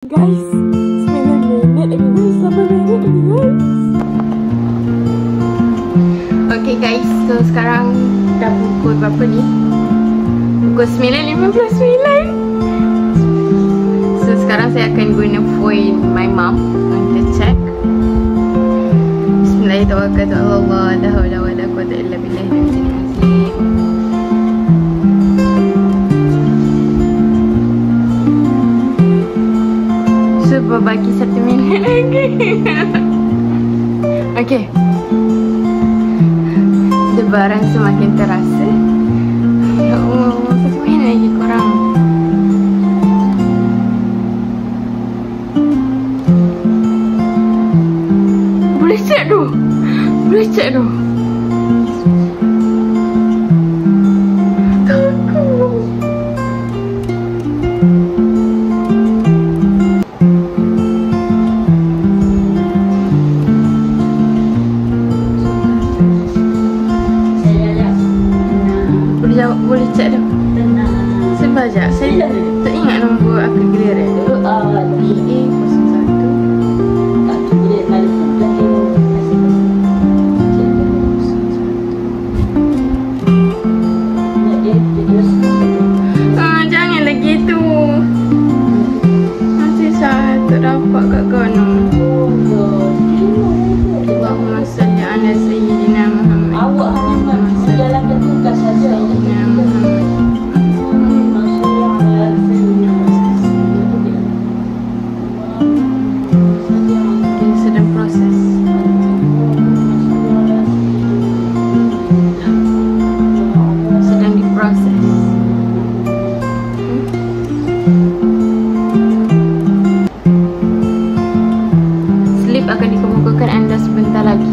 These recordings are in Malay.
Guys, 9 minit lagi guys, 8 minit lagi guys. Okay guys, so sekarang dah pukul berapa ni? Pukul 9.59. So sekarang saya akan guna phone my mom untuk check. Bismillahirrahmanirrahim. La haula wala quwwata illa billah. Bagi 1 minit lagi. Okay, debaran semakin terasa. Ya Allah, 1 minit lagi korang. Boleh check tu. Boleh check tu. Boleh cek dah. Sebab je saya tak ingat nombor akun gear dia. PA01. Jangan lagi tu. Nanti saya tak dapat kat kono. Allahumma salli ala sayyidina Muhammad. Awak hanya menjalankan tugas saja. Akan dikemukakan anda sebentar lagi.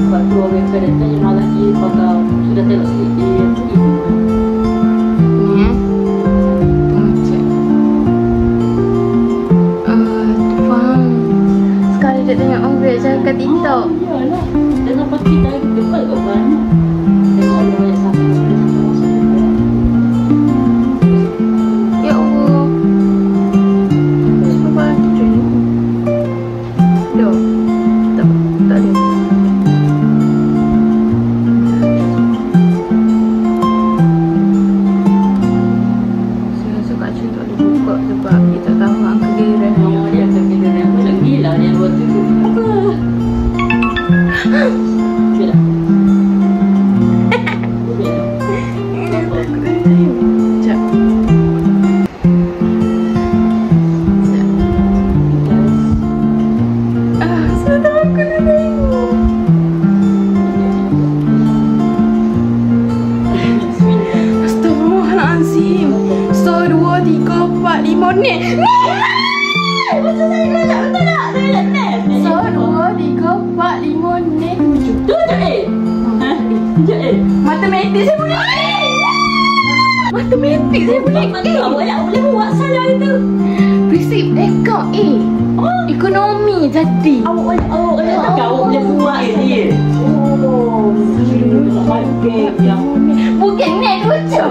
Waktu orang kereta yang malah dia bakal sudah tengok sikit dia. Ni tunggu cek. Faham. Sekali dia tengok orang saya kat TikTok. Iyalah. Jangan pakai lagi dekat kat mana. Tengok orang banyak sampai. Ni. Macam saya kata betul tak? Saya lihat ni. So 2, 3, 4, 5 ni 7. Tu je Matematik saya boleh. Matematik saya boleh. Awak boleh buat salah itu. Prinsip account ekonomi jadi. Awak tak boleh buat dia. Oh, bukan net lucu.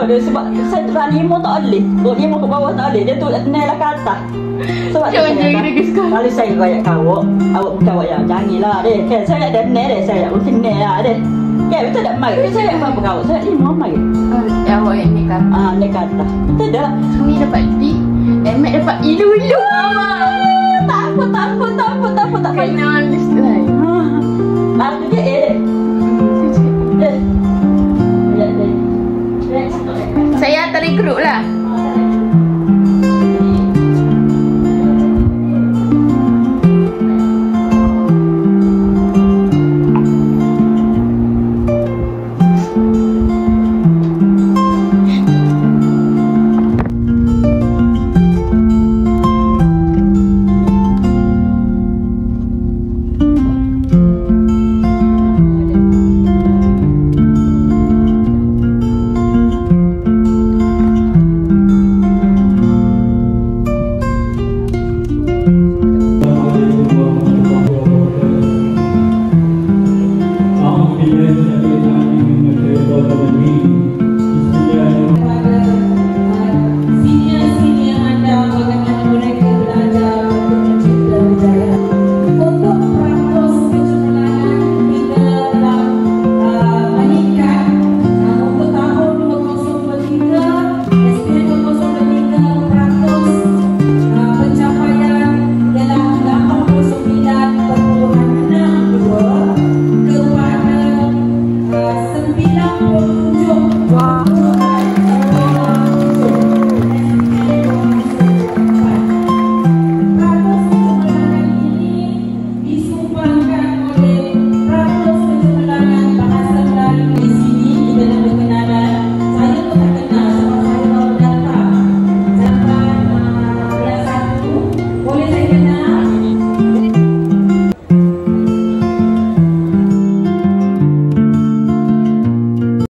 Sebab saya terang lima tak boleh. Kalau lima ke bawah tak boleh. Dia tu naik lah ke atas. Sebab kalau saya kayak awak bukan awak yang janganlah deh. Kan saya ada naik deh. Saya mungkin naik lah deh. Kan betul tak mai? Saya nak berapa kau? Saya lima mai. Awak yang naik kan? Naik ke atas. Betul dah. Kami dapat D, Emek dapat ilu-ilu. Tak apa.